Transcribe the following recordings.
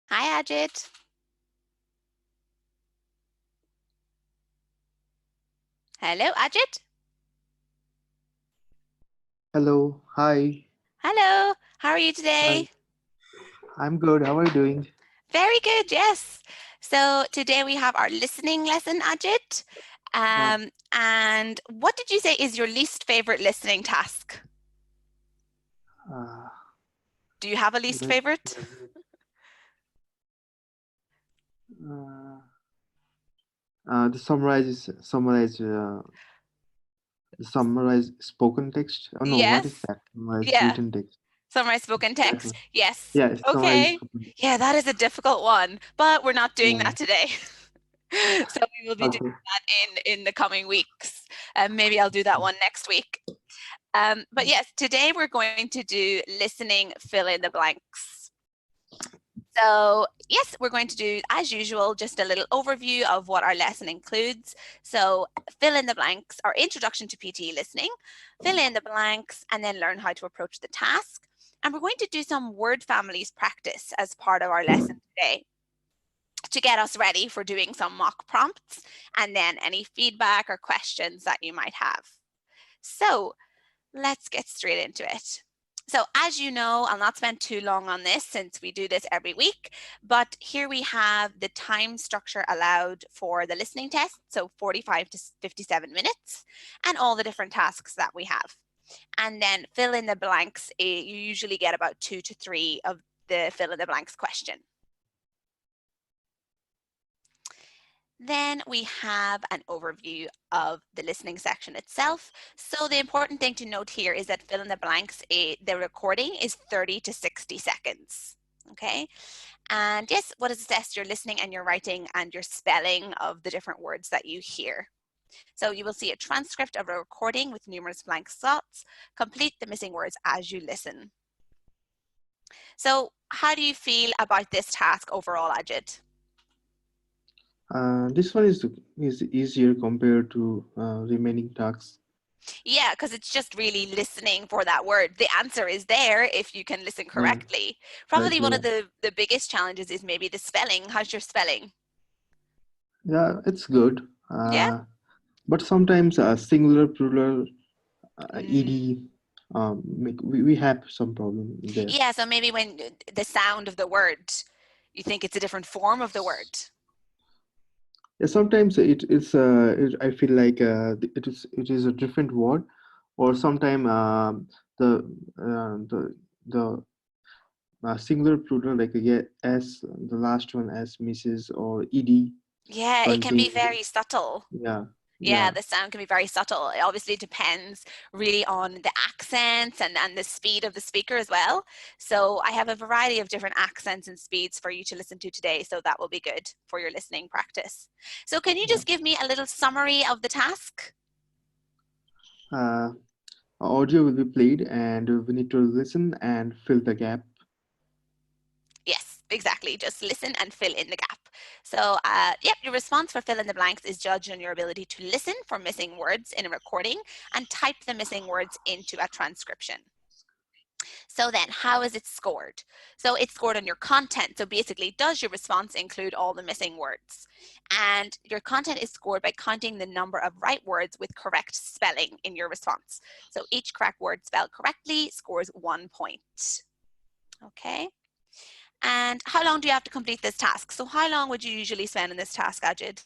Hi, Ajit. Hello, Ajit. Hello, hi. Hello. How are you Hi, today? I'm good. How are you doing? Very good, yes. So today we have our listening lesson, Ajit. Uh, And what did you say is your least favorite listening task? uh, Do you have a least let, favorite? uh, the summarize spoken text. Oh no, what is Yes. that? Summarize Yeah. written text. Summarize spoken That text. one. Yes. Yeah, summarize Okay. spoken text. Yeah, that is a difficult one, but we're not doing Yeah. that today. So we will be doing Okay. that in the coming weeks. Maybe I'll do that one next week. But yes, today we're going to do listening fill in the blanks. So yes, we're going to do, as usual, just a little overview of what our lesson includes. So fill in the blanks, our introduction to PTE listening, fill in the blanks, and then learn how to approach the task. And we're going to do some word families practice as part of our lesson today to get us ready for doing some mock prompts and then any feedback or questions that you might have. So let's get straight into it. So as you know, I'll not spend too long on this since we do this every week, but here we have the time structure allowed for the listening test, so 45 to 57 minutes, and all the different tasks that we have. And then fill in the blanks, you usually get about 2 to 3 of the fill in the blanks question. Then we have an overview of the listening section itself. So the important thing to note here is that fill in the blanks, the recording is 30 to 60 seconds. Okay. And yes, what is assessed? Your listening and your writing and your spelling of the different words that you hear. So you will see a transcript of a recording with numerous blank slots. Complete the missing words as you listen. So how do you feel about this task overall, Ajit? This one is easier compared to remaining tasks. Yeah, because it's just really listening for that word. The answer is there if you can listen Yeah, correctly. Probably correctly. one Yeah. of the biggest challenges is maybe the spelling. How's your spelling? Yeah, it's good. Yeah? But sometimes singular, plural, Mm. ed, we have some problem there. Yeah, so maybe when the sound of the word, you think it's a different form of the word. Yeah, sometimes I feel like it is a different word, or sometime the singular plural like yeah, s the last one as Mrs. or ed Yeah, it can be contain. very subtle. Yeah, Yeah, yeah, the sound can be very subtle. It obviously depends really on the accents and the speed of the speaker as well. So I have a variety of different accents and speeds for you to listen to today. So that will be good for your listening practice. So can you yeah. just give me a little summary of the task? Uh, Audio will be played, and we need to listen and fill the gap. Yes, exactly. Just listen and fill in the gap. So, yep, your response for fill in the blanks is judged on your ability to listen for missing words in a recording and type the missing words into a transcription. So then how is it scored? So it's scored on your content. So basically, does your response include all the missing words? And your content is scored by counting the number of right words with correct spelling in your response. So each correct word spelled correctly scores 1 point. Okay. And how long do you have to complete this task? So how long would you usually spend in this task, Ajid?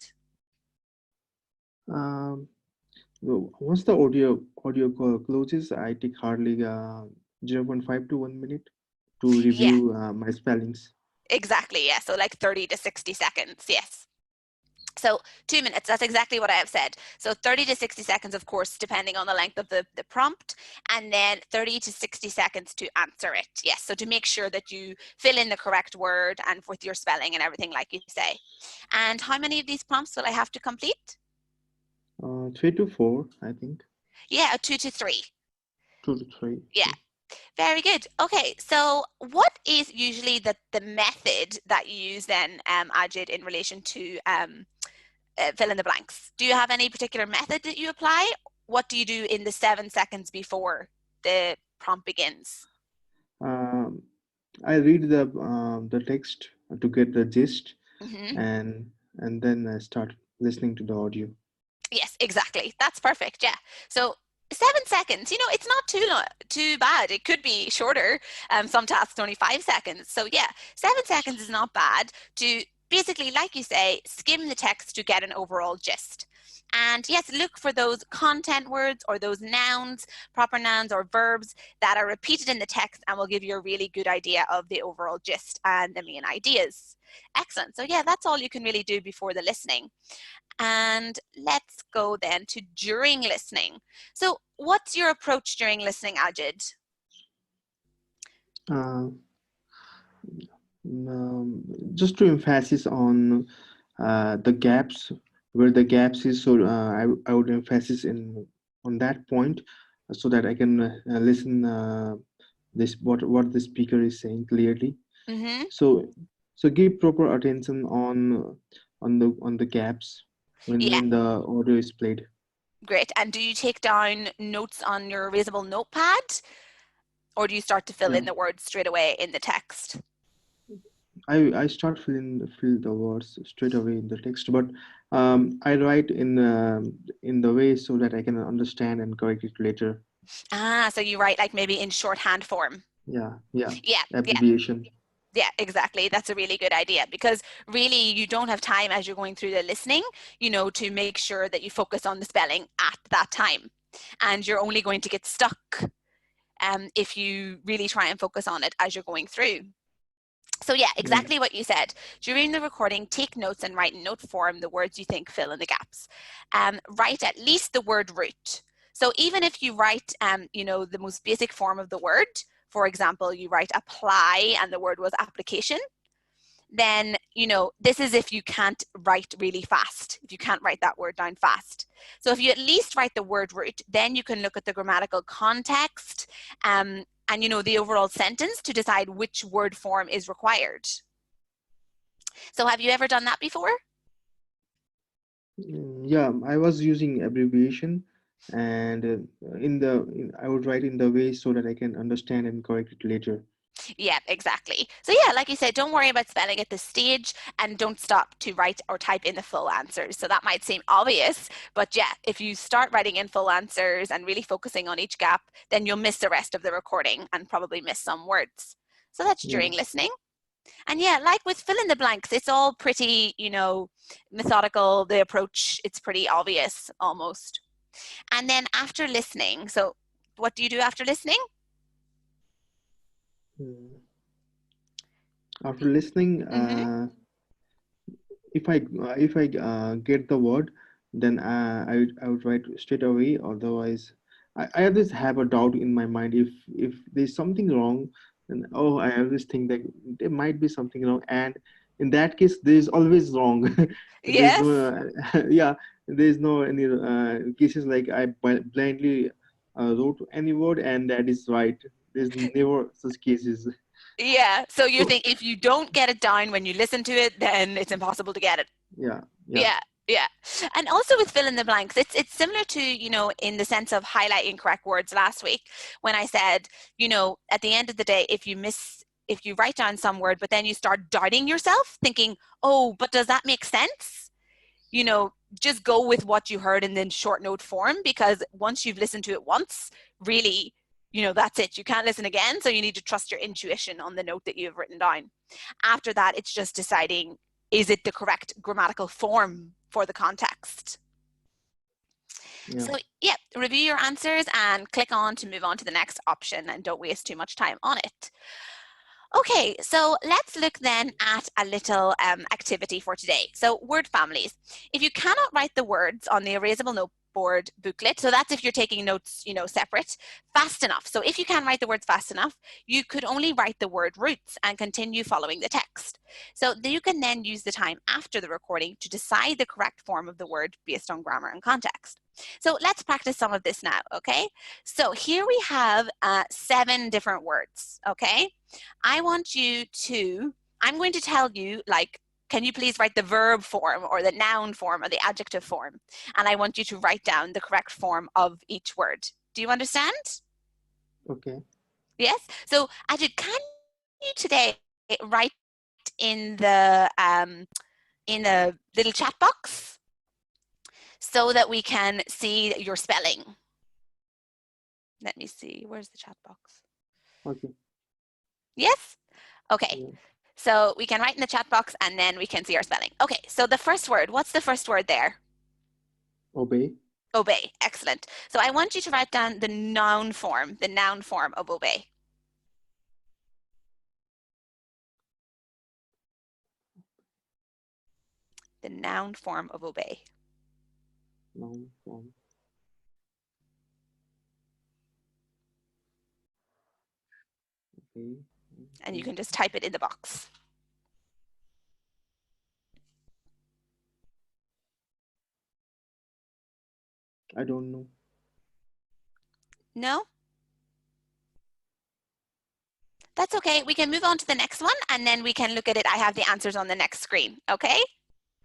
Um, Once the audio closes, I take hardly 0.5 to 1 minute to Yeah, review my spellings. exactly. Yeah. So like 30 to 60 seconds. Yes. So 2 minutes, that's exactly what I have said. So 30 to 60 seconds, of course, depending on the length of the prompt, and then 30 to 60 seconds to answer it. Yes, so to make sure that you fill in the correct word and with your spelling and everything like you say. And how many of these prompts will I have to complete? 3 to 4, I think. Yeah, 2 to 3. 2 to 3. Yeah, very good. Okay, so what is usually the method that you use then, Ajid, in relation to fill in the blanks? Do you have any particular method that you apply? What do you do in the 7 seconds before the prompt begins? Um, I read the text to get the gist, Mm-hmm. and then start listening to the audio. Yes, exactly. That's perfect. Yeah. So 7 seconds, it's not too bad. It could be shorter. Some tasks only 5 seconds. So yeah, 7 seconds is not bad to basically, like you say, skim the text to get an overall gist. And yes, look for those content words or those nouns, proper nouns or verbs that are repeated in the text and will give you a really good idea of the overall gist and the main ideas. Excellent. So yeah, that's all you can really do before the listening. And let's go then to during listening. So what's your approach during listening, Ajid? Uh, just to emphasis on the gaps, where the gaps is, so I would emphasis in on that point, so that I can listen this what the speaker is saying clearly. Mm-hmm. So give proper attention on the gaps Yeah, when the audio is played. great. And do you take down notes on your erasable notepad, or do you start to fill Yeah, in the words straight away in the text? I start fill the words straight away in the text, but I write in the way so that I can understand and correct it later. Ah, so you write like maybe in shorthand form. Yeah, Yeah, yeah. abbreviation. Yeah, exactly. That's a really good idea because really you don't have time as you're going through the listening, to make sure that you focus on the spelling at that time. And you're only going to get stuck if you really try and focus on it as you're going through. So yeah, Yeah, exactly what you said. During the recording, take notes and write in note form the words you think fill in the gaps. Write at least the word root. So even if you write, the most basic form of the word, for example, you write apply and the word was application, then, this is if you can't write really fast, if you can't write that word down fast. So if you at least write the word root, then you can look at the grammatical context and, the overall sentence to decide which word form is required. So have you ever done that before? yeah. I was using abbreviation, and I would write in the way so that I can understand and correct it later. Yeah, exactly. So yeah, like you said, don't worry about spelling at this stage and don't stop to write or type in the full answers. So that might seem obvious, but yeah, if you start writing in full answers and really focusing on each gap, then you'll miss the rest of the recording and probably miss some words. So that's Yeah, during listening. And yeah, like with fill in the blanks, it's all pretty, methodical. The approach, it's pretty obvious almost. And then after listening, so what do you do after listening? mm. After listening, Mm-hmm. if I get the word, then I would write straight away. Otherwise, I always have a doubt in my mind. If there's something wrong, then I always think that there might be something wrong, and in that case, there's always wrong. There's no Yes. yeah, there's no any cases like I blindly wrote any word and that is right. There's never such cases. Yeah. So you So think if you don't get it down when you listen to it, then it's impossible to get it. yeah, yeah, Yeah. Yeah. And also with fill in the blanks, it's similar to, in the sense of highlighting correct words last week when I said, at the end of the day, if you write down some word, but then you start doubting yourself, thinking, oh, but does that make sense? Just go with what you heard in the short note form, because once you've listened to it once, really, that's it. You can't listen again. So you need to trust your intuition on the note that you've written down. After that, it's just deciding, is it the correct grammatical form for the context? yeah. So yeah, review your answers and click on to move on to the next option and don't waste too much time on it. Okay, so let's look then at a little activity for today. So word families. If you cannot write the words on the erasable noteboard booklet, so that's if you're taking notes, separate, fast enough. So if you can write the words fast enough, you could only write the word roots and continue following the text. So you can then use the time after the recording to decide the correct form of the word based on grammar and context. So let's practice some of this now, okay? So here we have 7 different words, okay? I'm going to tell you, like, can you please write the verb form or the noun form or the adjective form? And I want you to write down the correct form of each word. Do you understand? Okay. Yes? So, Ajit, can you today write in the little chat box so that we can see your spelling. Let me see, where's the chat box? Okay. Yes? Okay. Yeah. So we can write in the chat box and then we can see our spelling. Okay, so the first word, what's the first word there? Obey. Obey, excellent. So I want you to write down the noun form of obey. The noun form of obey. Noun form. Okay. And you can just type it in the box. I don't know. No? That's okay. We can move on to the next one and then we can look at it. I have the answers on the next screen, okay?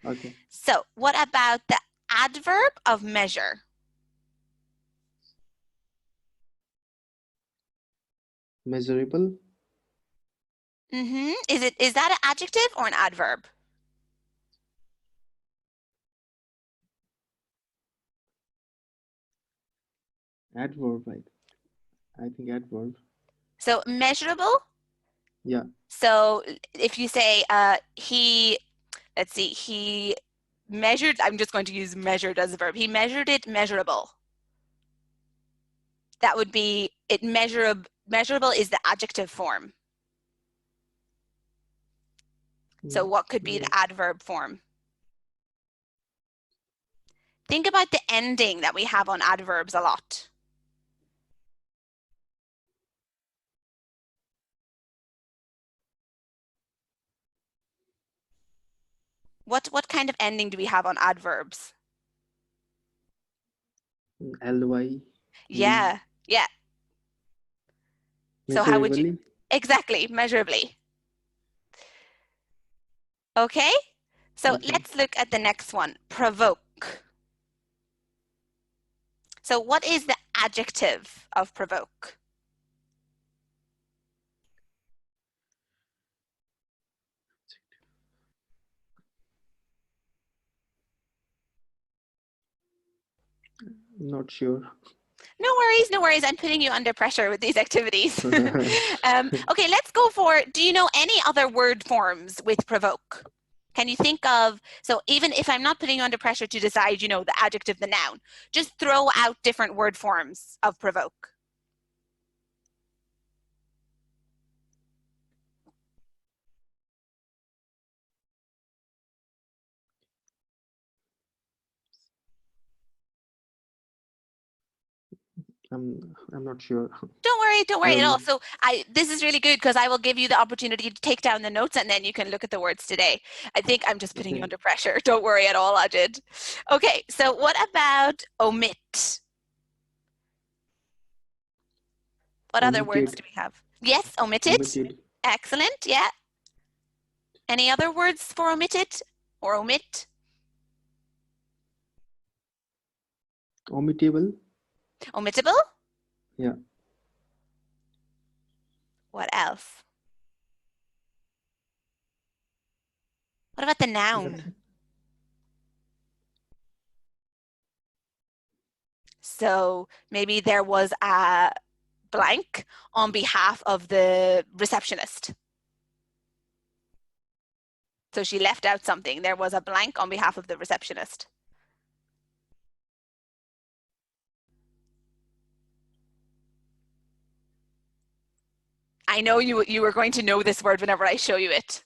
Okay. So what about the adverb of measure? Measurable. Is that an adjective or an adverb? Adverb, I think adverb. So measurable? Yeah. So if you say he measured, I'm just going to use measured as a verb. He measured it measurable. That would be it. Measurable is the adjective form. So what could be the adverb form? Think about the ending that we have on adverbs a lot. What kind of ending do we have on adverbs? ly. Yeah, yeah. So how would you? Exactly, measurably. Okay, so Okay. let's look at the next one, provoke. So what is the adjective of provoke? Not sure. No worries, no worries. I'm putting you under pressure with these activities. Okay, let's go for, do you know any other word forms with provoke? Can you think of, so even if I'm not putting you under pressure to decide, you know, the adjective, the noun, just throw out different word forms of provoke. I'm not sure. Don't worry at all. So this is really good because I will give you the opportunity to take down the notes and then you can look at the words today. I think I'm just putting you under pressure. Don't worry at all, Ajid. Okay, so what about omit? What other words do we have? Yes, omitted. Omitted. Excellent, yeah. Any other words for omitted or omit? Omittable. Omittable? Yeah. What else? What about the noun? Nothing. So maybe there was a blank on behalf of the receptionist. So she left out something. There was a blank on behalf of the receptionist. I know you were going to know this word whenever I show you it.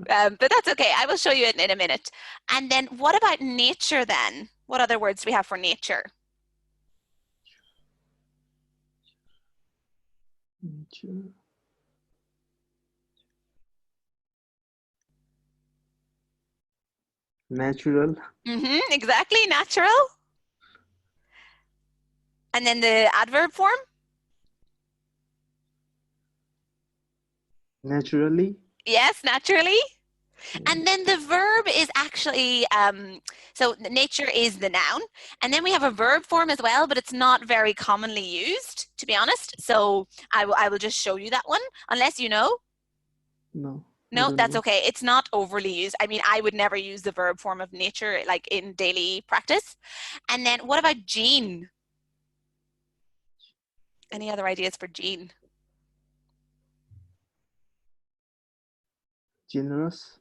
But that's okay. I will show you it in a minute. And then what about nature then? What other words do we have for nature? Nature. Natural. Exactly, natural. And then the adverb form? Naturally. Yes, naturally. And then the verb is actually, so nature is the noun. And then we have a verb form as well, but it's not very commonly used, to be honest. So I will just show you that one, unless you know. No. I No, don't that's know. okay. It's not overly used. I mean, I would never use the verb form of nature like in daily practice. And then what about gene? Any other ideas for gene? Generous.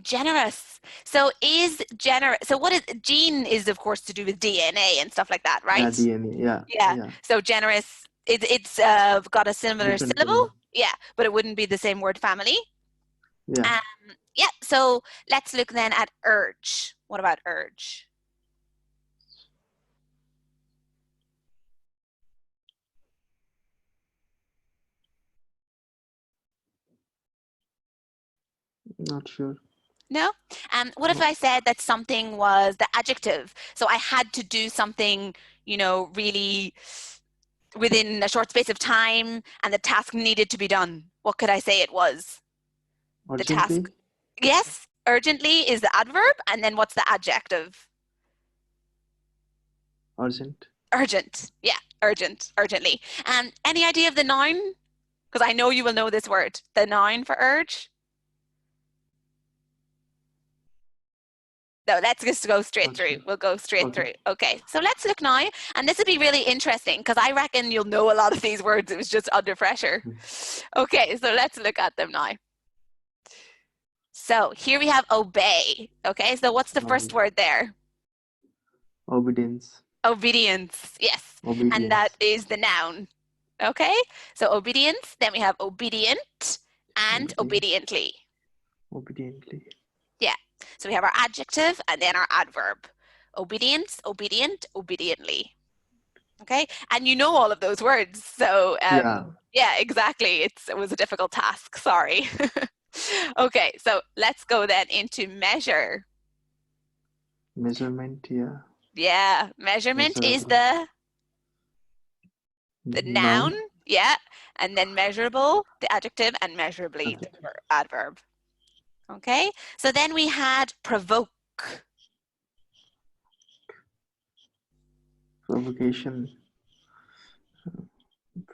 Generous. So is generous. So what is gene is of course to do with DNA and stuff like that, Yeah, right? DNA. Yeah, Yeah. yeah. So generous. It's got a similar Different spelling. syllable. Yeah, but it wouldn't be the same word family. Yeah, Yeah. So let's look then at urge. What about urge? not sure. No? What if No. I said that something was the adjective? So I had to do something, really within a short space of time and the task needed to be done. What could I say it was? The task. Urgently. Yes, urgently is the adverb. And then what's the adjective? Urgent. Urgent. Yeah, urgent, urgently. Any idea of the noun? Because I know you will know this word. The noun for urge? No, let's just go straight Not through. sure. We'll go straight Okay. through. Okay, so let's look now. And this will be really interesting because I reckon you'll know a lot of these words. It was just under pressure. Okay, so let's look at them now. So here we have obey. Okay, so what's the first word there? Obedience. Obedience. Yes. And that Obedience. is the noun. Okay, so obedience. Then we have obedient and Obedient. obediently. Obediently. Yeah. So we have our adjective and then our adverb. Obedience, obedient, obediently. Okay. And you know all of those words. So Yeah. yeah, exactly. It was a difficult task. Sorry. Okay. So let's go then into measure. Measurement. Yeah. Yeah. Measurement is Measurable. the noun. Noun. Yeah. And then measurable, the adjective, and measurably, the Adjective. adverb. Okay. So then we had provoke. Provocation.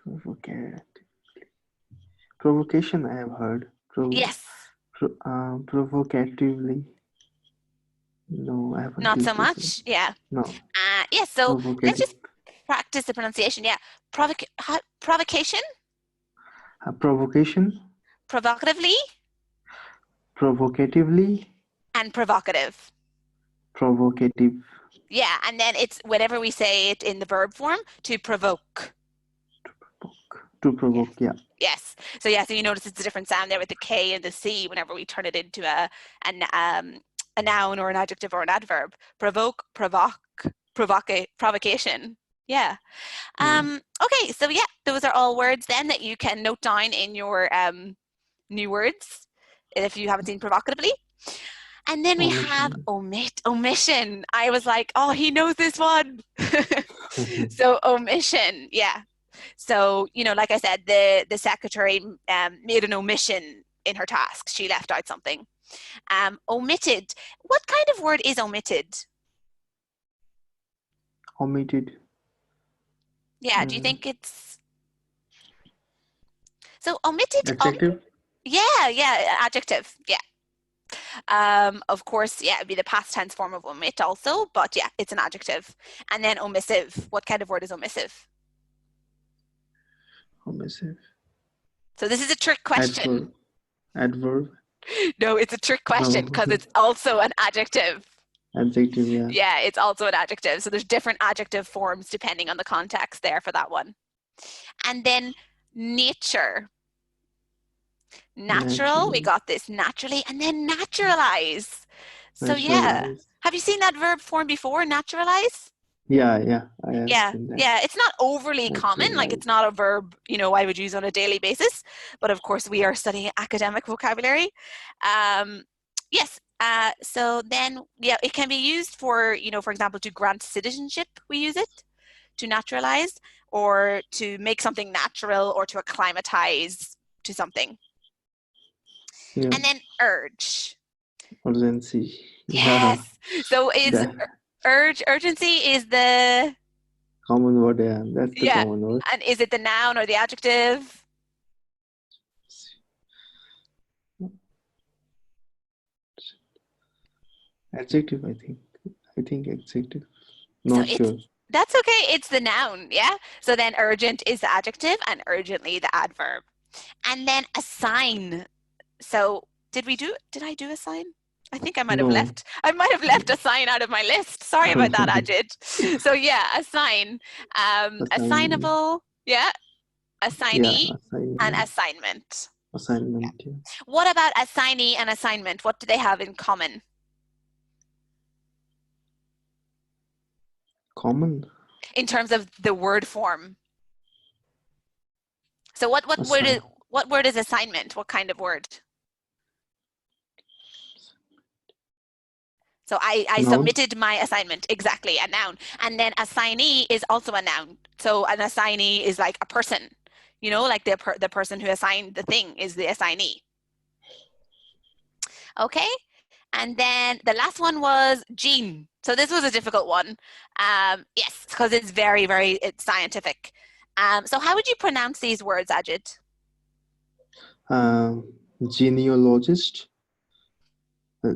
Provocate. Provocation. I have heard. Yes. Provocatively. No, I haven't Not so used this one. much. Yeah. No. Yes. So let's Provocative. just practice the pronunciation. Yeah. Provocation, Provocation. provocatively, Provocatively. and provocative. Provocative. Yeah. And then it's whenever we say it in the verb form, to provoke. To Yes. provoke. Yeah. Yes. So yeah. So you notice it's a different sound there with the K and the C whenever we turn it into a noun or an adjective or an adverb. Provoke, provocation. Yeah. Okay, so yeah, those are all words then that you can note down in your new words if you haven't seen provocatively. And then we have omission. I was like, oh, he knows this one. So omission, yeah. So, like I said, the secretary made an omission in her task. She left out something. Omitted. What kind of word is omitted? Omitted. Yeah, do you think it's... So omitted... Adjective. Yeah, adjective, yeah. Of course, yeah, it'd be the past tense form of omit also, but yeah, it's an adjective. And then omissive. What kind of word is omissive? Omissive. So this is a trick question. Adverb. No, it's a trick question No. because it's also an adjective. Adjective, yeah. Yeah, it's also an adjective. So there's different adjective forms depending on the context there for that one. And then nature. Natural, we got this naturally, and then naturalize. So yeah, have you seen that verb form before, naturalize? Yeah, I have seen that. Yeah, it's not overly common, like it's not a verb, I would use on a daily basis, but of course we are studying academic vocabulary. Yes, so then, yeah, it can be used for, for example, to grant citizenship, we use it, to naturalize, or to make something natural, or to acclimatize to something. Yeah. And then urge. Urgency. Yes. Yeah. So is urgency is the common word, yeah. That's the common word. And is it the noun or the adjective? Adjective, I think. I think adjective. So Not sure. that's okay. It's the noun, yeah? So then urgent is the adjective and urgently the adverb. And then assign. So did I do assign? I think I might have No. left. I might have left assign out of my list. Sorry about that, Ajit. So yeah, assign. Assignment. Assignable, yeah, Yeah, assignee, and assignment. assignment. Assignment. Yeah. What about assignee and assignment? What do they have in common? Common. In terms of the word form? So Assign. what word is assignment? What kind of word? So I Noun. submitted my assignment, exactly, a noun. And then assignee is also a noun. So an assignee is like a person, you know, like the person who assigned the thing is the assignee. Okay. And then the last one was gene. So this was a difficult one. Yes, because it's it's scientific. So how would you pronounce these words, Ajit? Uh, Genealogist. Uh,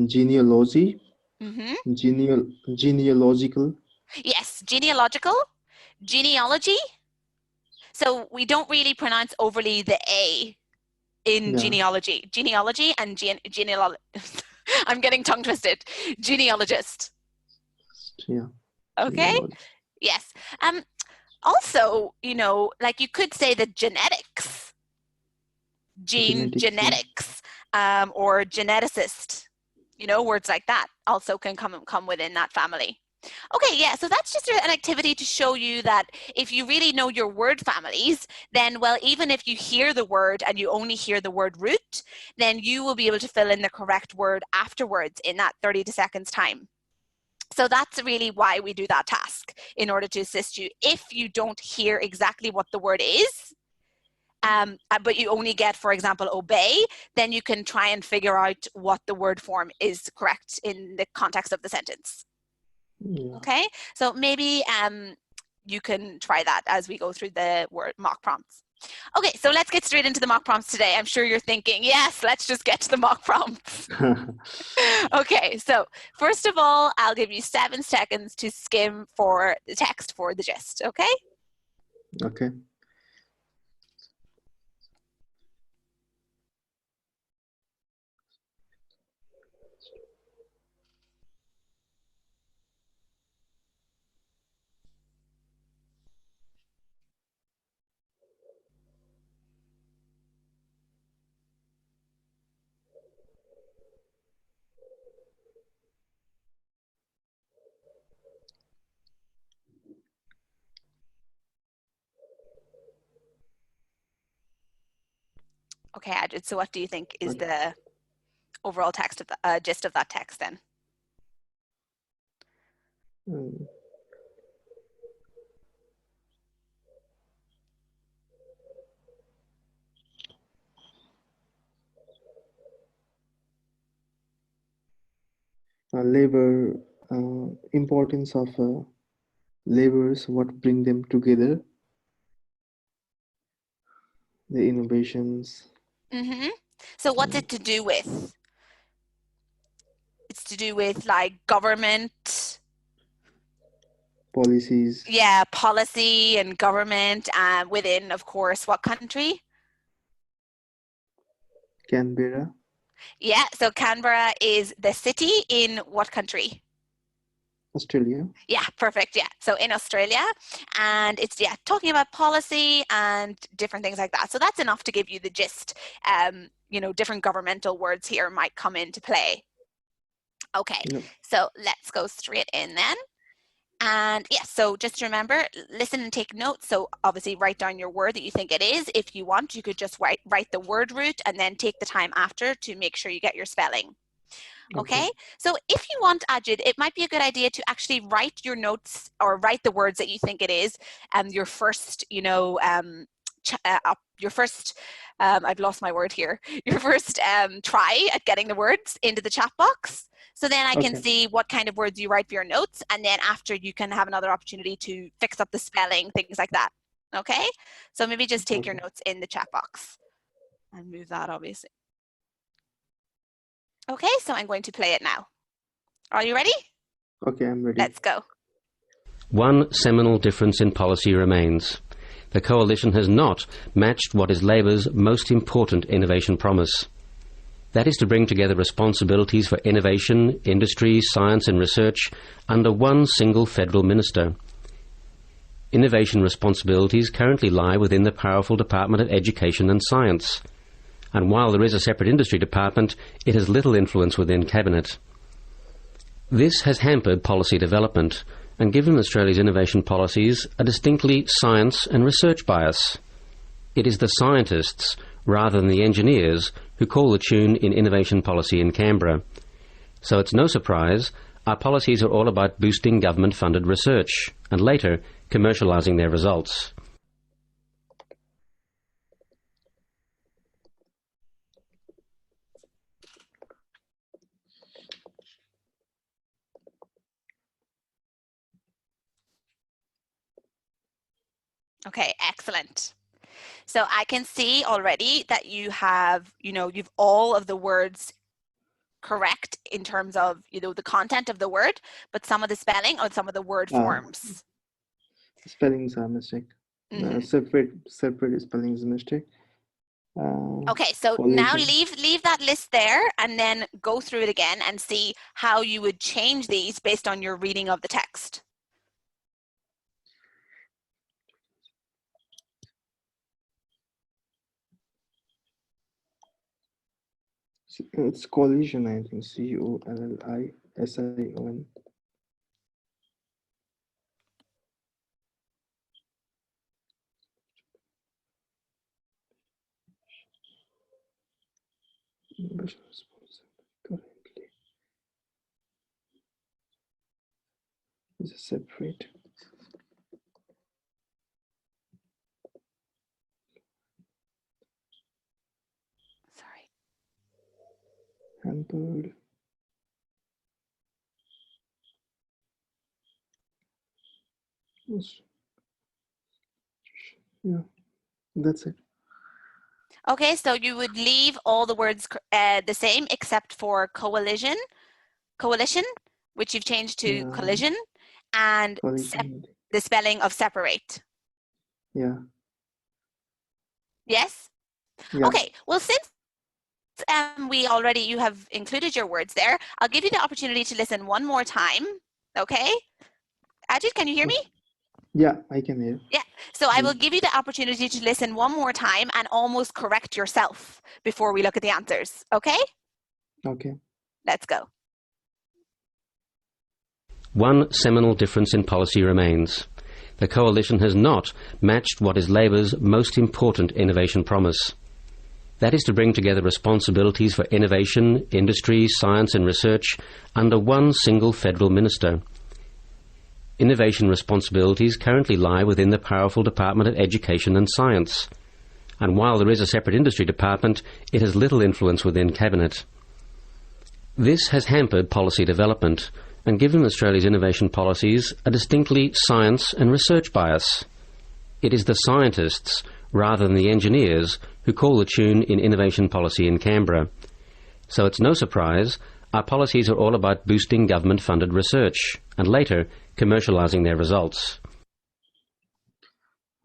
Genealogy. Mm-hmm. Genealogical. Yes, genealogical, genealogy. So we don't really pronounce overly the A in Yeah. genealogy. Genealogy and genealog. I'm getting tongue twisted. Genealogist. Yeah. Okay. Genealogy. Yes. Also, you know, like you could say the genetics, Genetics. Yeah. genetics, or geneticist. You know, words like that also can come within that family. Okay, yeah, so that's just an activity to show you that if you really know your word families, then, well, even if you hear the word and you only hear the word root, then you will be able to fill in the correct word afterwards in that 30 seconds time. So that's really why we do that task, in order to assist you. If you don't hear exactly what the word is, but you only get, for example, obey, then you can try and figure out what the word form is correct in the context of the sentence. Yeah. Okay, so maybe you can try that as we go through the word mock prompts. Okay, so let's get straight into the mock prompts today. I'm sure you're thinking, yes, let's just get to the mock prompts. Okay, so first of all, I'll give you 7 seconds to skim for the text for the gist, okay? Okay. Okay, Ajit, so what do you think is Okay. the overall text of the gist of that text then? Mm. Labor. Importance of labors. What bring them together. The innovations. Mm-hmm. So what's And it to do with? It's to do with like government, policies. yeah, policy and government within, of course, what country? Canberra. Yeah, so Canberra is the city in what country? Australia. Yeah, perfect. Yeah, so in Australia, and it's talking about policy and different things like that. So that's enough to give you the gist. You know, different governmental words here might come into play. Okay, Yep. so let's go straight in then. And yes, so just remember, listen and take notes. So obviously write down your word that you think it is. If you want, you could just write the word root and then take the time after to make sure you get your spelling. Okay. Okay, so if you want, Ajit, it might be a good idea to actually write your notes or write the words that you think it is, your first, you know, your first, I've lost my word here, your first try at getting the words into the chat box. So then I can Okay. see what kind of words you write for your notes, and then after you can have another opportunity to fix up the spelling, things like that. Okay, so maybe just take your Okay. notes in the chat box and move that, obviously. Okay, so I'm going to play it now. Are you ready? Okay, I'm ready. Let's go. One seminal difference in policy remains. The Coalition has not matched what is Labour's most important innovation promise. That is to bring together responsibilities for innovation, industry, science and research under one single federal minister. Innovation responsibilities currently lie within the powerful Department of Education and Science, and while there is a separate industry department, it has little influence within Cabinet. This has hampered policy development and given Australia's innovation policies a distinctly science and research bias. It is the scientists, rather than the engineers, who call the tune in innovation policy in Canberra. So it's no surprise our policies are all about boosting government-funded research and later commercialising their results. Okay, excellent. So I can see already that you have, you've all of the words correct in terms of, the content of the word, but some of the spelling or some of the word forms. Spellings are mistake. Separate spelling is a mistake. Okay, so now leave that list there and then go through it again and see how you would change these based on your reading of the text. It's coalition, I think. COLLISION. Currently is a separate. Sorry. Hampered. Yeah, that's it. Okay, so you would leave all the words the same except for coalition, which you've changed to collision, and the spelling of separate. Yeah. Yes? Yeah. Okay, well, since you have included your words there, I'll give you the opportunity to listen one more time, okay? Ajit, can you hear me? Yeah, I can hear. Yeah, so I will give you the opportunity to listen one more time and almost correct yourself before we look at the answers, okay? Okay. Let's go. One seminal difference in policy remains. The Coalition has not matched what is Labour's most important innovation promise. That is to bring together responsibilities for innovation, industry, science and research under one single federal minister. Innovation responsibilities currently lie within the powerful Department of Education and Science, and while there is a separate industry department, it has little influence within Cabinet. This has hampered policy development and given Australia's innovation policies a distinctly science and research bias. It is the scientists, rather than the engineers, who call the tune in innovation policy in Canberra. So it's no surprise our policies are all about boosting government-funded research and later commercialising their results.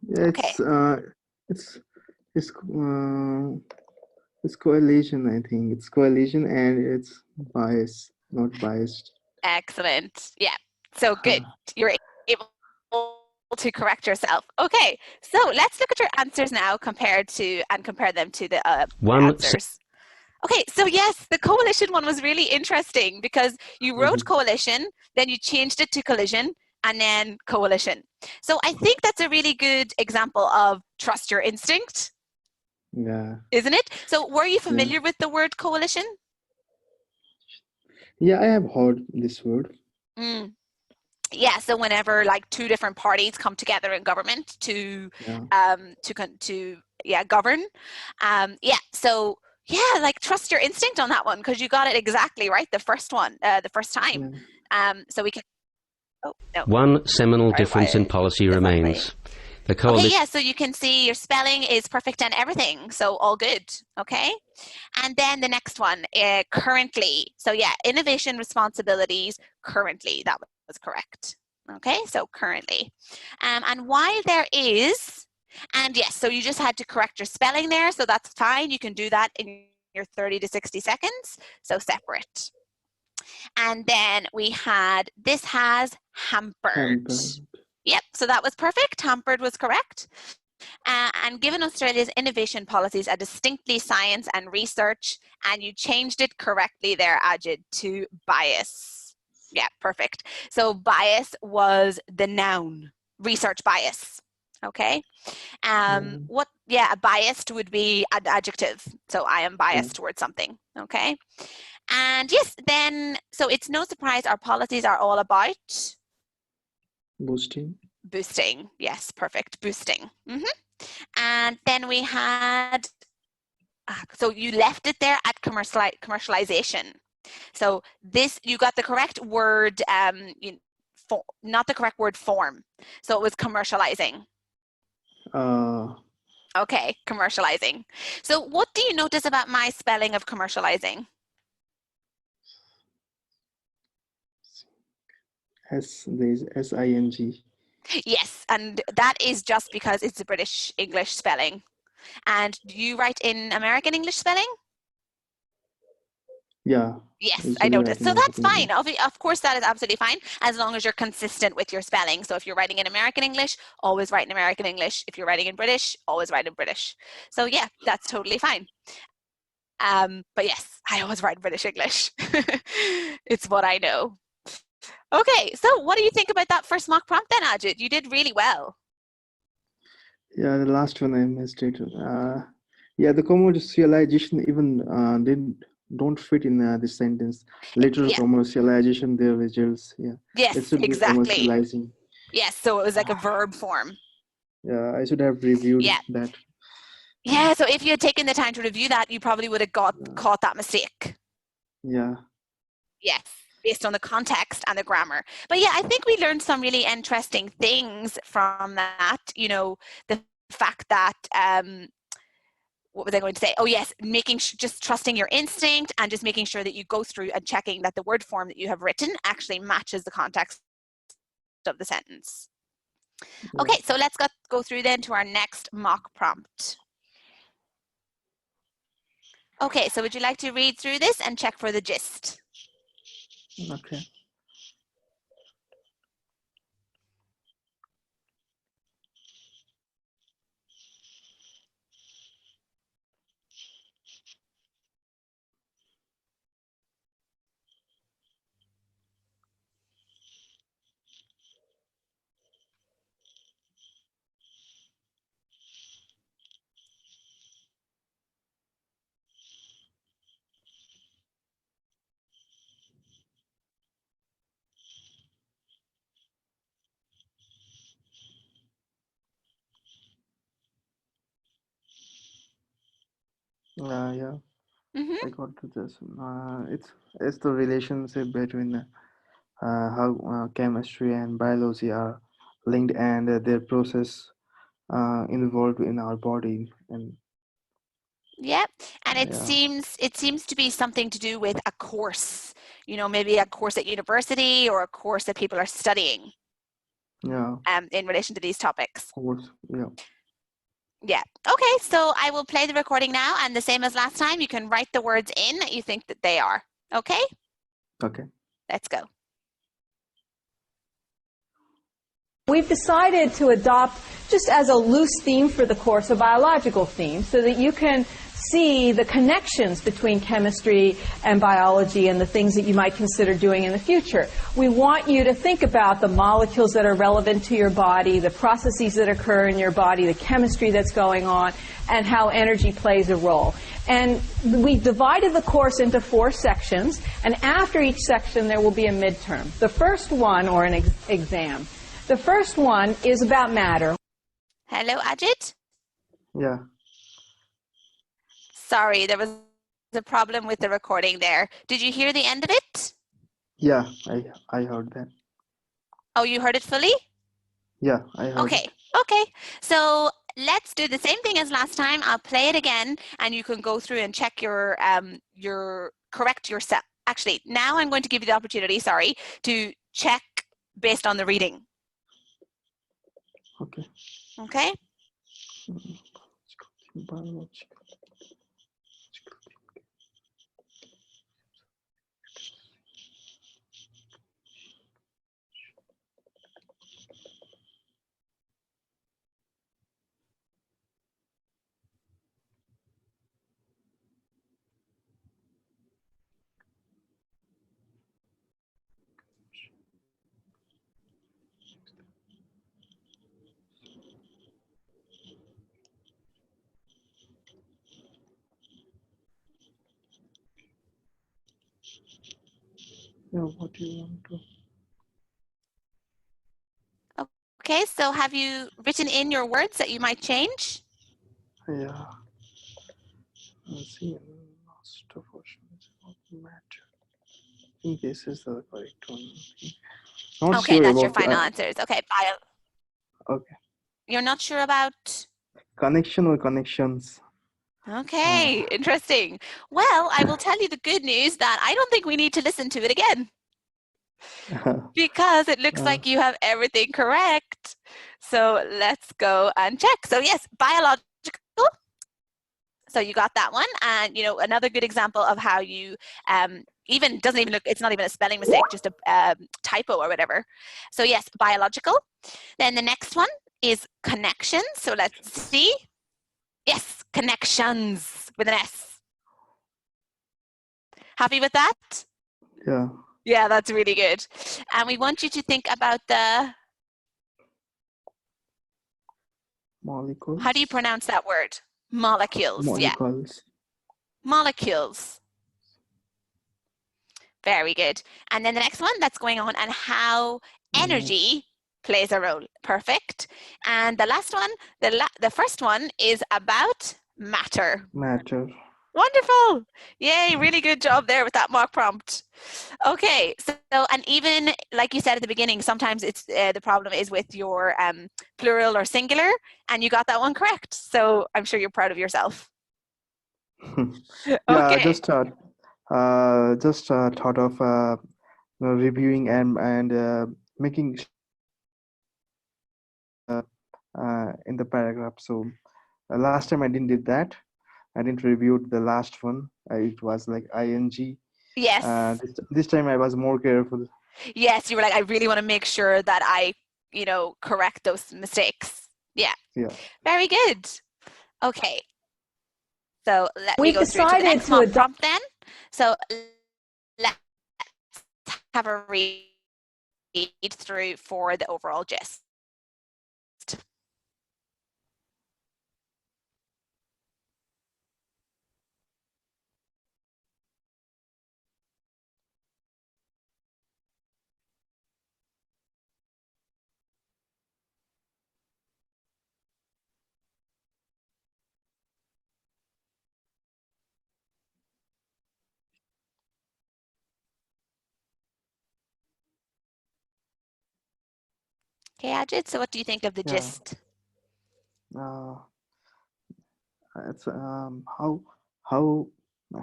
Yeah, it's coalition, I think. It's coalition and it's bias, not biased. Excellent. Yeah, so good. You're able to correct yourself. Okay, so let's look at your answers now compare them to the answers. Okay, so yes, the coalition one was really interesting because you wrote coalition, then you changed it to collision, and then coalition. So I think that's a really good example of trust your instinct. Yeah. Isn't it? So were you familiar with the word coalition? Yeah, I have heard this word. Yeah, so whenever like two different parties come together in government to govern, so yeah, like trust your instinct on that one because you got it exactly right the first time. So we can. Oh, no. One seminal difference in policy remains. The Okay, coalition. yeah, so you can see your spelling is perfect and everything, so all good, okay? And then the next one, currently. So yeah, innovation responsibilities currently, that was correct. Okay, so currently. And while there is, and yes, so you just had to correct your spelling there, so that's fine. You can do that in your 30 to 60 seconds, so separate. And then we had, this has hampered. Yep, so that was perfect. Hampered was correct. And given Australia's innovation policies are distinctly science and research, and you changed it correctly there, Ajit, to bias. Yeah, perfect. So bias was the noun, research bias. Okay. Biased would be an adjective. So I am biased towards something. Okay. And yes, then, so it's no surprise our policies are all about Boosting. Yes, perfect. Boosting. And then we had, so you left it there at commercialization. So this, you got the correct word, not the correct word form. So it was commercializing. Okay, commercializing. So what do you notice about my spelling of commercializing? There's S-I-N-G. Yes, and that is just because it's a British English spelling. And do you write in American English spelling? Yeah. Yes, I noticed. So that's fine. Of course, that is absolutely fine, as long as you're consistent with your spelling. So if you're writing in American English, always write in American English. If you're writing in British, always write in British. So yeah, that's totally fine. But yes, I always write British English. It's what I know. Okay, so what do you think about that first mock prompt then, Ajit? You did really well. Yeah, the last one I missed it. Yeah, the commercialization even don't fit in this sentence. Literal commercialization, their results. Yeah. Yes, it should exactly. Be commercializing. Yes, so it was like a verb form. Yeah, I should have reviewed that. Yeah, so if you had taken the time to review that, you probably would have caught that mistake. Yeah. Yes, based on the context and the grammar. But yeah, I think we learned some really interesting things from that. You know, the fact that, what was I going to say? Oh yes, just trusting your instinct and just making sure that you go through and checking that the word form that you have written actually matches the context of the sentence. Yeah. Okay, so let's go through then to our next mock prompt. Okay, so would you like to read through this and check for the gist? Okay. Yeah. I got to this. It's the relationship between how chemistry and biology are linked and their process involved in our body. And yeah, and it seems to be something to do with a course. You know, maybe a course at university or a course that people are studying. Yeah. In relation to these topics. Course. Yeah. Yeah. Okay, so I will play the recording now, and the same as last time, you can write the words in that you think that they are. Okay? Okay. Let's go. We've decided to adopt, just as a loose theme for the course, a biological theme, so that you can see the connections between chemistry and biology and the things that you might consider doing in the future. We want you to think about the molecules that are relevant to your body, the processes that occur in your body, the chemistry that's going on, and how energy plays a role. And we divided the course into 4 sections, and after each section there will be a midterm. The first one, or an exam. The first one is about matter. Hello, Ajit? Yeah. Sorry, there was a problem with the recording there. Did you hear the end of it? Yeah, I heard that. Oh, you heard it fully? Yeah, I heard it. Okay, so let's do the same thing as last time. I'll play it again, and you can go through and check your correct yourself. Actually, now I'm going to give you the opportunity, sorry, to check based on the reading. Okay. Okay? Biological. Yeah, what do you want to? Okay, so have you written in your words that you might change? Yeah. Let's see. Last portion is about matter. I think this is the correct one. Not Okay, sure that's your about. final answers. Okay, Okay. you're not sure about? Connection or connections? Okay, interesting. Well, I will tell you the good news that I don't think we need to listen to it again, because it looks like you have everything correct. So let's go and check. So yes, biological. So you got that one. And, you know, another good example of how you even doesn't even look, it's not even a spelling mistake, just a typo or whatever. So yes, biological. Then the next one is connections. So let's see. Yes, connections with an S. Happy with that? Yeah. Yeah, that's really good. And we want you to think about the, Molecules. how do you pronounce that word? Molecules. Yeah, Molecules. molecules. Very good. And then the next one, that's going on and how energy plays a role. Perfect. And the last one, the first one is about matter. Matter. Wonderful. Yay, really good job there with that mock prompt. Okay, so and even like you said at the beginning, sometimes it's the problem is with your plural or singular, and you got that one correct. So I'm sure you're proud of yourself. Yeah, Okay. just thought of reviewing and making in the paragraph. So last time I didn't did that. I didn't review the last one. It was like ing. Yes. This time I was more careful. Yes, you were like, I really want to make sure that I, you know, correct those mistakes. Yeah. Yeah. Very good. Okay. So let me We've go through to the decided next to mock adopt. prompt then. So let's have a read through for the overall gist. Okay, Ajit, so what do you think of the Yeah. gist? It's how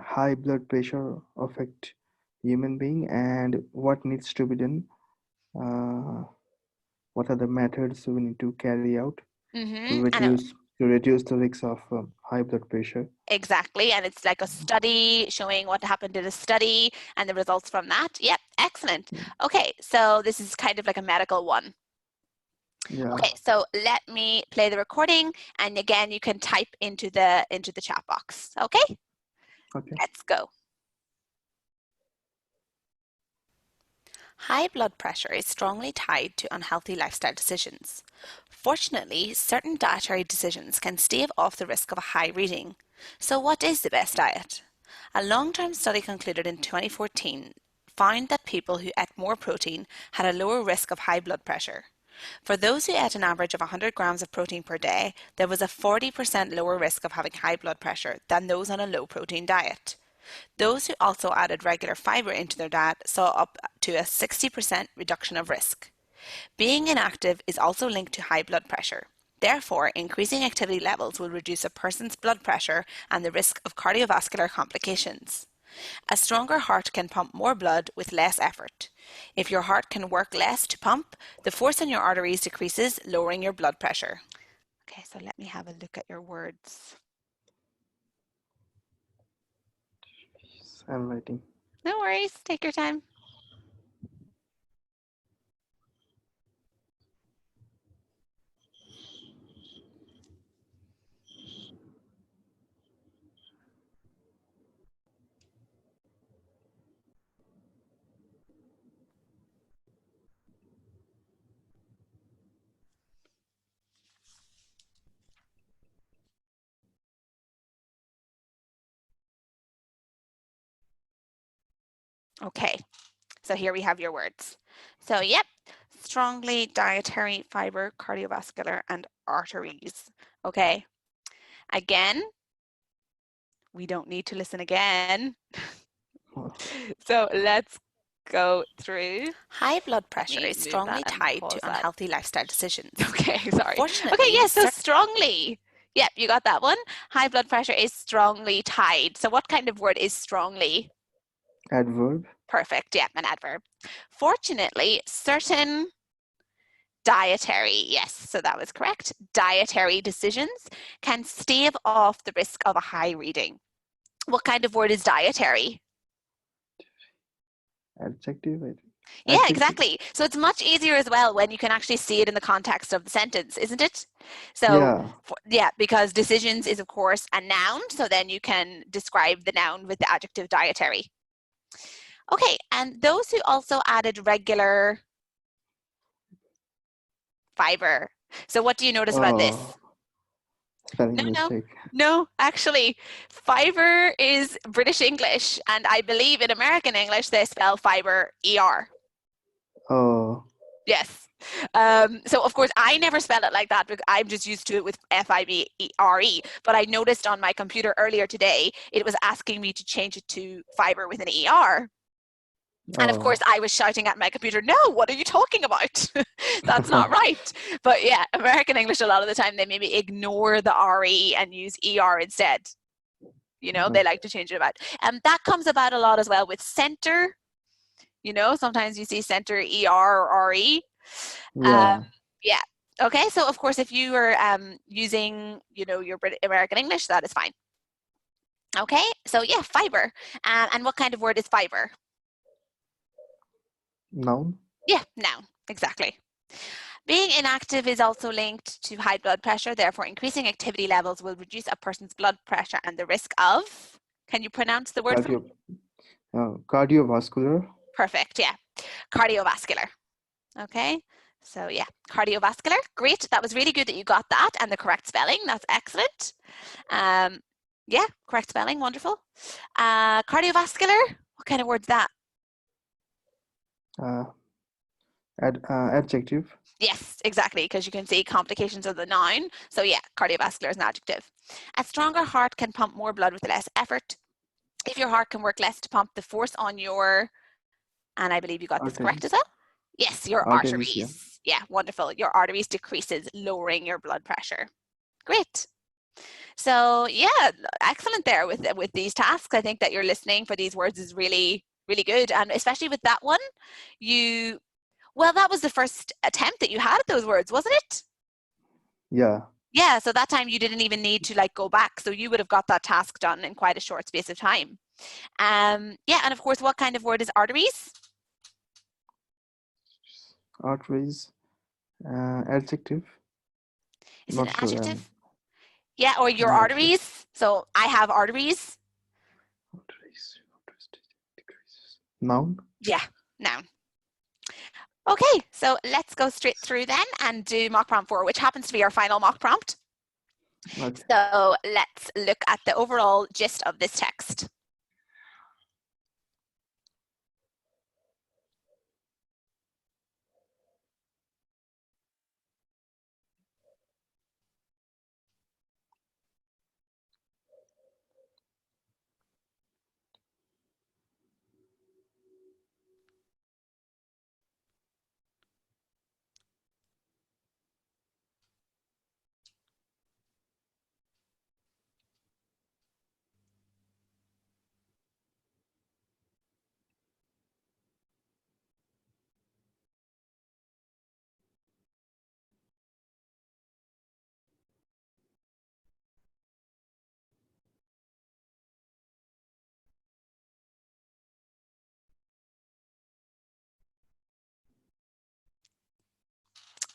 high blood pressure affect human being and what needs to be done. What are the methods we need to carry out to reduce the risks of high blood pressure? Exactly, and it's like a study showing what happened in a study and the results from that. Yep, excellent. Okay, so this is kind of like a medical one. Yeah. Okay, so let me play the recording, and again, you can type into the chat box. Okay? Okay. Let's go. High blood pressure is strongly tied to unhealthy lifestyle decisions. Fortunately, certain dietary decisions can stave off the risk of a high reading. So what is the best diet? A long-term study concluded in 2014 found that people who ate more protein had a lower risk of high blood pressure. For those who ate an average of 100 grams of protein per day, there was a 40% lower risk of having high blood pressure than those on a low-protein diet. Those who also added regular fiber into their diet saw up to a 60% reduction of risk. Being inactive is also linked to high blood pressure. Therefore, increasing activity levels will reduce a person's blood pressure and the risk of cardiovascular complications. A stronger heart can pump more blood with less effort. If your heart can work less to pump, the force in your arteries decreases, lowering your blood pressure. Okay, so let me have a look at your words. I'm writing. No worries, take your time. Okay, so here we have your words. So yep, strongly dietary, fiber, cardiovascular, and arteries. Okay, again, we don't need to listen again. So let's go through. High blood pressure is strongly tied to unhealthy lifestyle decisions. Okay, sorry. Okay, yes, so strongly. Yep, you got that one. High blood pressure is strongly tied. So what kind of word is strongly? Adverb. Perfect, yeah, an adverb. Fortunately, certain dietary, yes, so that was correct. Dietary decisions can stave off the risk of a high reading. What kind of word is dietary? Adjective, I think. Yeah, Adjective. exactly. So it's much easier as well when you can actually see it in the context of the sentence, isn't it? So yeah, because decisions is of course a noun, so then you can describe the noun with the adjective dietary. Okay, and those who also added regular fiber. So what do you notice about this? Spelling mistake. No, actually, fiber is British English, and I believe in American English they spell fiber ER. Oh. Yes. So of course I never spell it like that because I'm just used to it with FIBRE. But I noticed on my computer earlier today it was asking me to change it to fiber with an ER. And of course I was shouting at my computer, no, what are you talking about? That's not right. But yeah, American English a lot of the time they maybe ignore the RE and use ER instead. You know, they like to change it about. And that comes about a lot as well with center. You know, sometimes you see center ER or RE. Yeah. Yeah. Okay. So of course, if you are using, you know, your American English, that is fine. Okay. So yeah, fiber. And what kind of word is fiber? Noun. Yeah, noun. Exactly. Being inactive is also linked to high blood pressure. Therefore, increasing activity levels will reduce a person's blood pressure and the risk of. Can you pronounce the word? Cardiovascular. Perfect. Yeah. Cardiovascular. Okay. So yeah, cardiovascular. Great. That was really good that you got that and the correct spelling. That's excellent. Yeah, correct spelling. Wonderful. Cardiovascular. What kind of word's that? Adjective. Yes, exactly, because you can see complications of the noun. So yeah, cardiovascular is an adjective. A stronger heart can pump more blood with less effort. If your heart can work less to pump, the force on your, and I believe you got this correct as well? Yes, your arteries. Yeah, wonderful. Your arteries decreases, lowering your blood pressure. Great. So yeah, excellent there with these tasks. I think that you're listening for these words is really, really good. And especially with that one, well, that was the first attempt that you had at those words, wasn't it? Yeah. Yeah, so that time you didn't even need to like go back. So you would have got that task done in quite a short space of time. Yeah, and of course, what kind of word is arteries? Arteries. Adjective. Is it an adjective? Yeah, or your arteries. So I have arteries. Arteries. Noun. Yeah, noun. Okay, so let's go straight through then and do mock prompt 4, which happens to be our final mock prompt. Okay. So let's look at the overall gist of this text.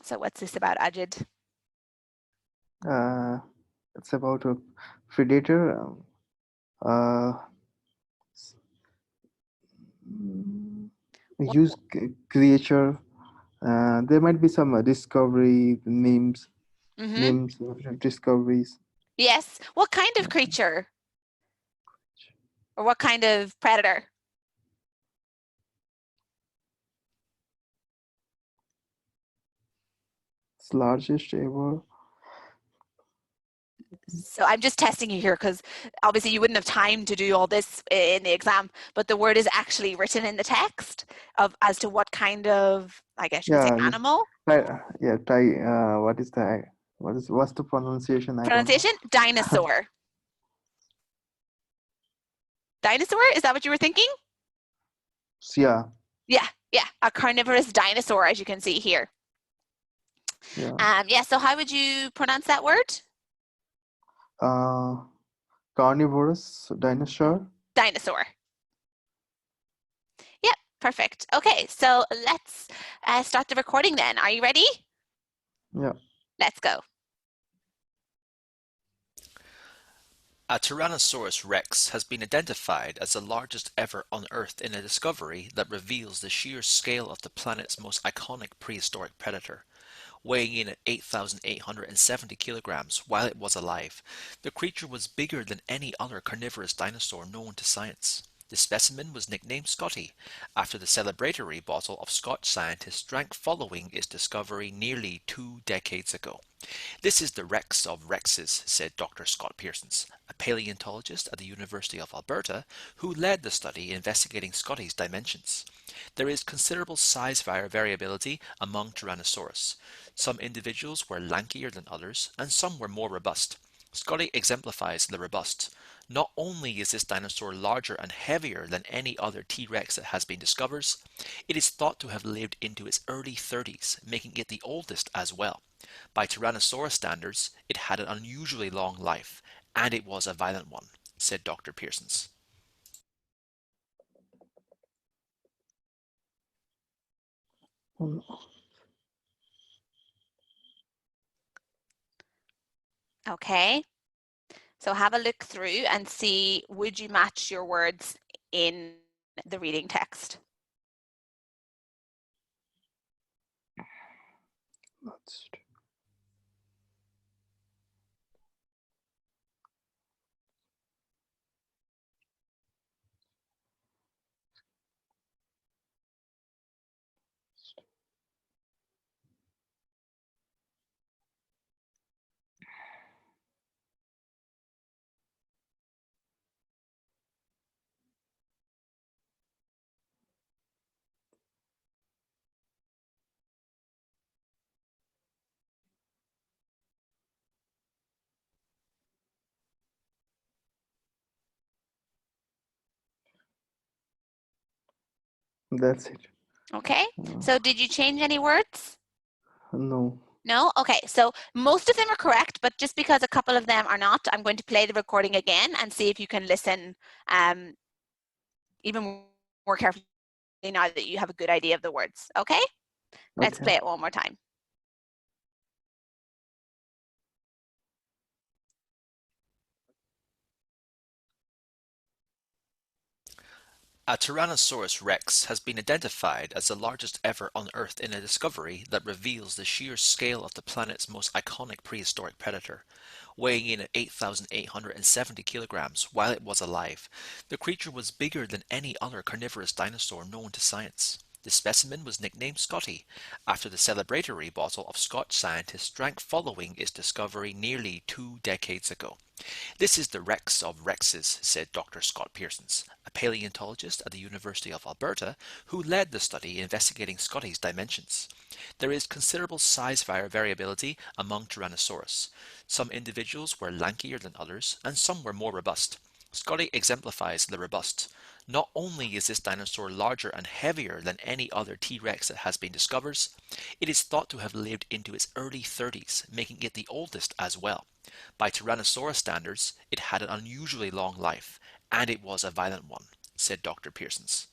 So what's this about, Ajid? It's about a predator. A huge creature. There might be some discovery names, names of discoveries. Yes. What kind of creature? Or what kind of predator? It's largest ever. So I'm just testing you here because obviously you wouldn't have time to do all this in the exam, but the word is actually written in the text of as to what kind of, I guess you could say, Yeah, animal. what is the what's the pronunciation? I don't know. Pronunciation? Dinosaur. Dinosaur? Is that what you were thinking? Yeah. Yeah, a carnivorous dinosaur, as you can see here. Yeah. So how would you pronounce that word? Carnivorous dinosaur. Dinosaur. Yep, perfect. Okay, so let's start the recording then. Are you ready? Yeah. Let's go. A Tyrannosaurus rex has been identified as the largest ever unearthed in a discovery that reveals the sheer scale of the planet's most iconic prehistoric predator. Weighing in at 8,870 kilograms while it was alive, the creature was bigger than any other carnivorous dinosaur known to science. The specimen was nicknamed Scotty, after the celebratory bottle of Scotch scientists drank following its discovery nearly 2 decades ago. This is the Rex of Rexes, said Dr. Scott Pearsons, a paleontologist at the University of Alberta who led the study investigating Scotty's dimensions. There is considerable size variability among Tyrannosaurus. Some individuals were lankier than others, and some were more robust. Scotty exemplifies the robust. Not only is this dinosaur larger and heavier than any other T-Rex that has been discovered, it is thought to have lived into its early 30s, making it the oldest as well. By Tyrannosaurus standards, it had an unusually long life, and it was a violent one, said Dr. Pearsons. Okay, so have a look through and see, would you match your words in the reading text? That's it. Okay, so did you change any words? No. No? Okay, so most of them are correct, but just because a couple of them are not, I'm going to play the recording again and see if you can listen even more carefully now that you have a good idea of the words. Okay? Let's play it one more time. A Tyrannosaurus rex has been identified as the largest ever unearthed in a discovery that reveals the sheer scale of the planet's most iconic prehistoric predator. Weighing in at 8,870 kilograms while it was alive, the creature was bigger than any other carnivorous dinosaur known to science. The specimen was nicknamed Scotty, after the celebratory bottle of Scotch scientists drank following its discovery nearly 2 decades ago. This is the Rex of Rexes, said Dr. Scott Pearsons, a paleontologist at the University of Alberta who led the study investigating Scotty's dimensions. There is considerable size variability among Tyrannosaurus. Some individuals were lankier than others, and some were more robust. Scotty exemplifies the robust. Not only is this dinosaur larger and heavier than any other T-Rex that has been discovered, it is thought to have lived into its early 30s, making it the oldest as well. By Tyrannosaurus standards, it had an unusually long life, and it was a violent one, said Dr. Pearsons.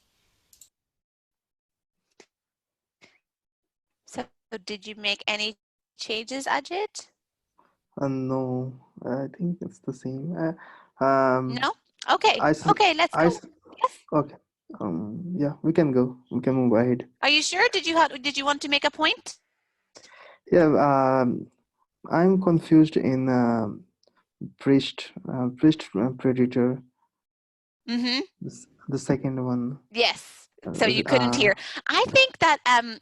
So did you make any changes, Ajit? No, I think it's the same. No? Okay. I s- Okay, let's I go. s- Yes. okay. Yeah, we can go. We can move ahead. Are you sure? Did you want to make a point? Yeah. I'm confused in priest, predator. Mm-hmm. The second one. Yes. So you couldn't hear. I think that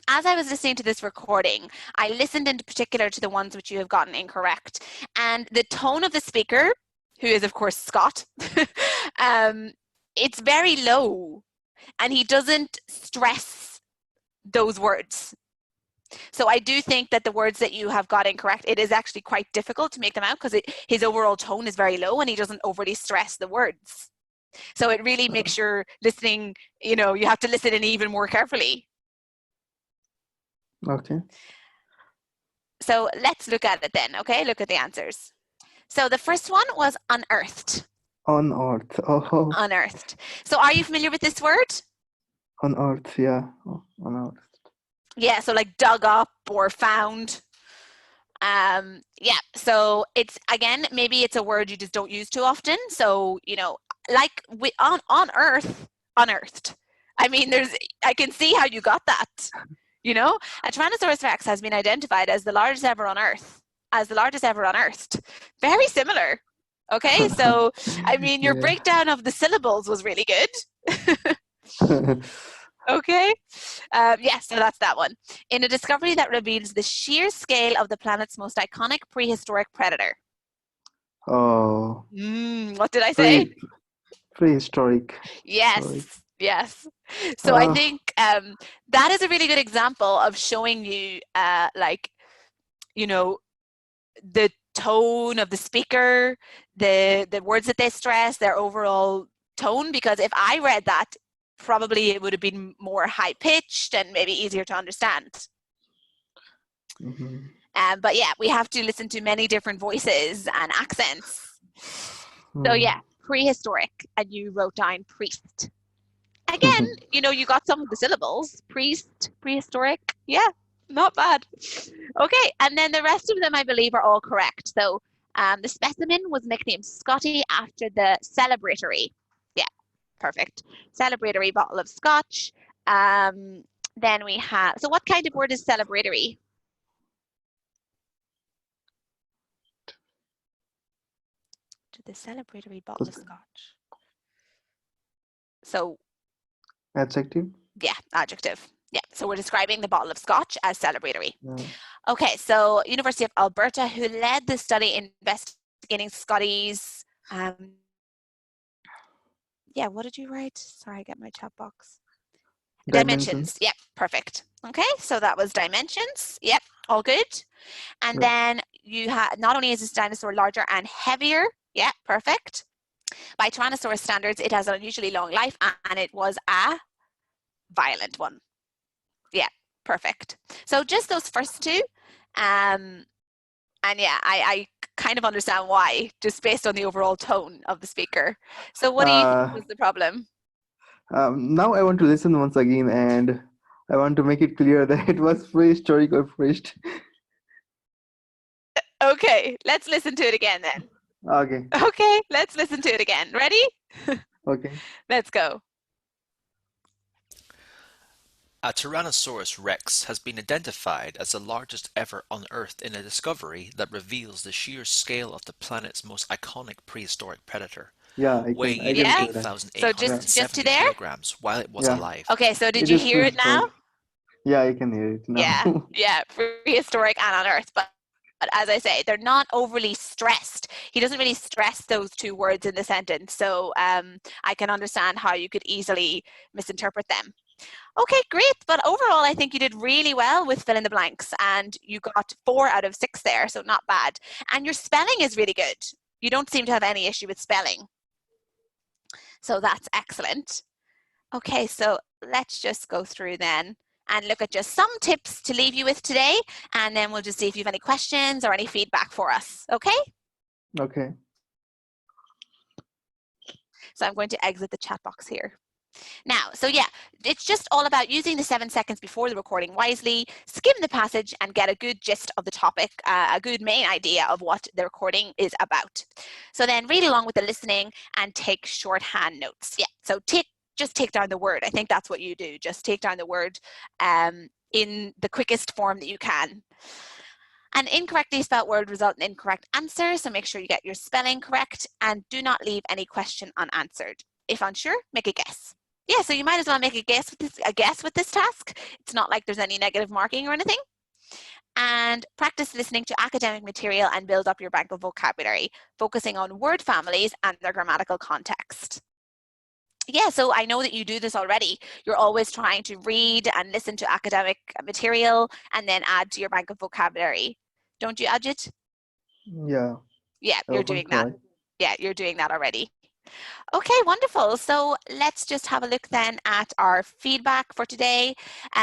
as I was listening to this recording, I listened in particular to the ones which you have gotten incorrect. And the tone of the speaker, who is of course Scott, it's very low. And he doesn't stress those words. So I do think that the words that you have got incorrect, it is actually quite difficult to make them out because his overall tone is very low and he doesn't overly stress the words. So it really makes your listening, you have to listen in even more carefully. Okay. So let's look at it then, okay? Look at the answers. So the first one was unearthed. On Earth. Oh. Unearthed. So are you familiar with this word? On Earth, yeah. On Earth. Yeah, so like dug up or found. Yeah, so it's, again, maybe it's a word you just don't use too often. So, like on Earth, unearthed. I mean, I can see how you got that. A Tyrannosaurus rex has been identified as the largest ever unearthed. Very similar. Okay, so I mean, your breakdown of the syllables was really good. Okay. Yes, so that's that one. In a discovery that reveals the sheer scale of the planet's most iconic prehistoric predator. Oh. What did I say? Prehistoric. Yes. Sorry. Yes. So I think that is a really good example of showing you, the tone of the speaker, the words that they stress, their overall tone. Because if I read that, probably it would have been more high pitched and maybe easier to understand. Mm-hmm. But yeah, we have to listen to many different voices and accents. So yeah, prehistoric, and you wrote down priest. Again, you got some of the syllables. Priest, prehistoric. Yeah, not bad. Okay, and then the rest of them, I believe, are all correct. So the specimen was nicknamed Scotty after the celebratory. Yeah, perfect. Celebratory bottle of scotch. Then we have, so what kind of word is celebratory? To the celebratory bottle of scotch. So adjective? Yeah, adjective. Yeah, so we're describing the bottle of scotch as celebratory. Yeah. Okay, so University of Alberta, who led the study investigating Scotty's, yeah, what did you write? Sorry, I got my chat box. Dimensions. Yep, perfect. Okay, so that was dimensions. Yep, all good. And then you had, not only is this dinosaur larger and heavier, yeah, perfect. By Tyrannosaurus standards, it has an unusually long life, and it was a violent one. Yeah, perfect. So just those first two, and yeah, I kind of understand why, just based on the overall tone of the speaker. So what do you think was the problem? Now I want to listen once again, and I want to make it clear that it was prehistoric or priest. Okay, let's listen to it again then. Okay. Okay, let's listen to it again. Ready? Okay. Let's go. A Tyrannosaurus rex has been identified as the largest ever unearthed in a discovery that reveals the sheer scale of the planet's most iconic prehistoric predator. Yeah, weighing I can hear that. 8,870 kilograms while it was alive. Okay, so did you hear it now? Yeah, I can hear it now. Yeah, prehistoric and unearthed. But as I say, they're not overly stressed. He doesn't really stress those two words in the sentence. So I can understand how you could easily misinterpret them. Okay, great. But overall, I think you did really well with fill in the blanks, and you got 4 out of 6 there, so not bad. And your spelling is really good. You don't seem to have any issue with spelling. So that's excellent. Okay, so let's just go through then and look at just some tips to leave you with today, and then we'll just see if you have any questions or any feedback for us, okay? Okay. So I'm going to exit the chat box here. Now, so yeah, it's just all about using the 7 seconds before the recording wisely, skim the passage and get a good gist of the topic, a good main idea of what the recording is about. So then read along with the listening and take shorthand notes. Yeah, so just take down the word. I think that's what you do. Just take down the word in the quickest form that you can. An incorrectly spelled word result in incorrect answer, so make sure you get your spelling correct and do not leave any question unanswered. If unsure, make a guess. Yeah, so you might as well make a guess with this task. It's not like there's any negative marking or anything. And practice listening to academic material and build up your bank of vocabulary, focusing on word families and their grammatical context. Yeah, so I know that you do this already. You're always trying to read and listen to academic material and then add to your bank of vocabulary. Don't you, Ajit? Yeah, Yeah, I you're often doing that. try. Yeah, you're doing that already. Okay, wonderful. So let's just have a look then at our feedback for today.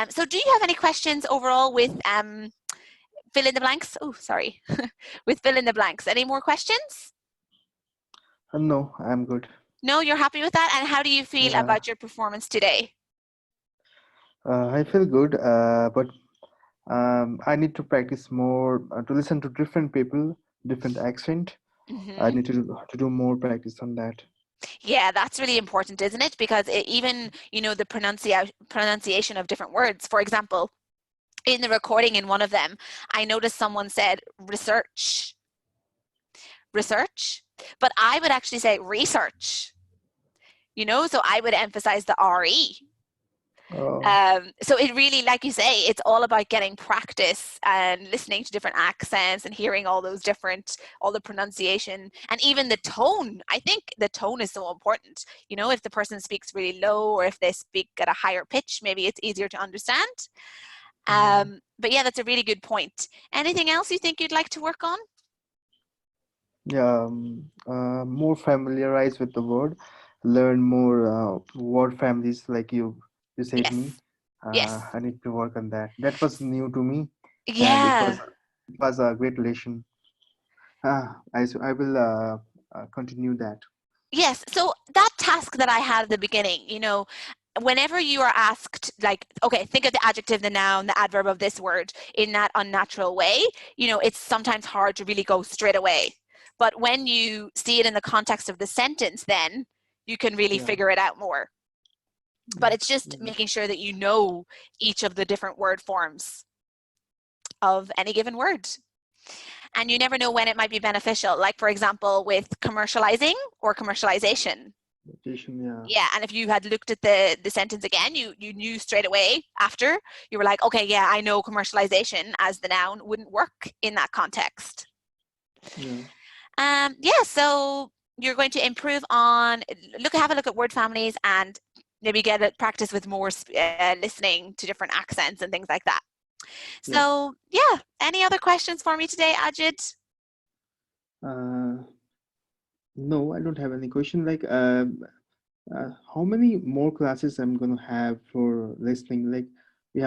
So do you have any questions overall with fill in the blanks? Oh, sorry. With fill in the blanks. Any more questions? No, I'm good. No, you're happy with that? And how do you feel Yeah, about your performance today? I feel good, but I need to practice more to listen to different people, different accent. I Mm-hmm. need to do more practice on that. Yeah, that's really important, isn't it? Because even, the pronunciation of different words. For example, in the recording in one of them, I noticed someone said research, but I would actually say research, so I would emphasize the RE. Oh, So it really, like you say, it's all about getting practice and listening to different accents and hearing all the pronunciation and even the tone. I think the tone is so important. If the person speaks really low or if they speak at a higher pitch, maybe it's easier to understand. yeah. But yeah, that's a really good point. Anything else you think you'd like to work on? Yeah, more familiarize with the word, learn more word families like you said me. Yes. Yes. I need to work on that. That was new to me, and Yeah. it was a great lesson. I will continue that. Yes. So that task that I had at the beginning, whenever you are asked, like, okay, think of the adjective, the noun, the adverb of this word in that unnatural way, it's sometimes hard to really go straight away. But when you see it in the context of the sentence, then you can really Yeah, figure it out more. But yeah, it's just yeah, making sure that you know each of the different word forms of any given word. And you never know when it might be beneficial, like, for example, with commercializing or commercialization. yeah, Yeah, and if you had looked at the sentence again, you knew straight away after, you were like, okay, yeah, I know commercialization as the noun wouldn't work in that context. yeah, Yeah, so you're going to improve on, have a look at word families and maybe get a practice with more listening to different accents and things like that. yeah. So yeah, any other questions for me today, Ajit? Uh, no, I don't have any question. How many more classes I'm gonna have for listening? Like,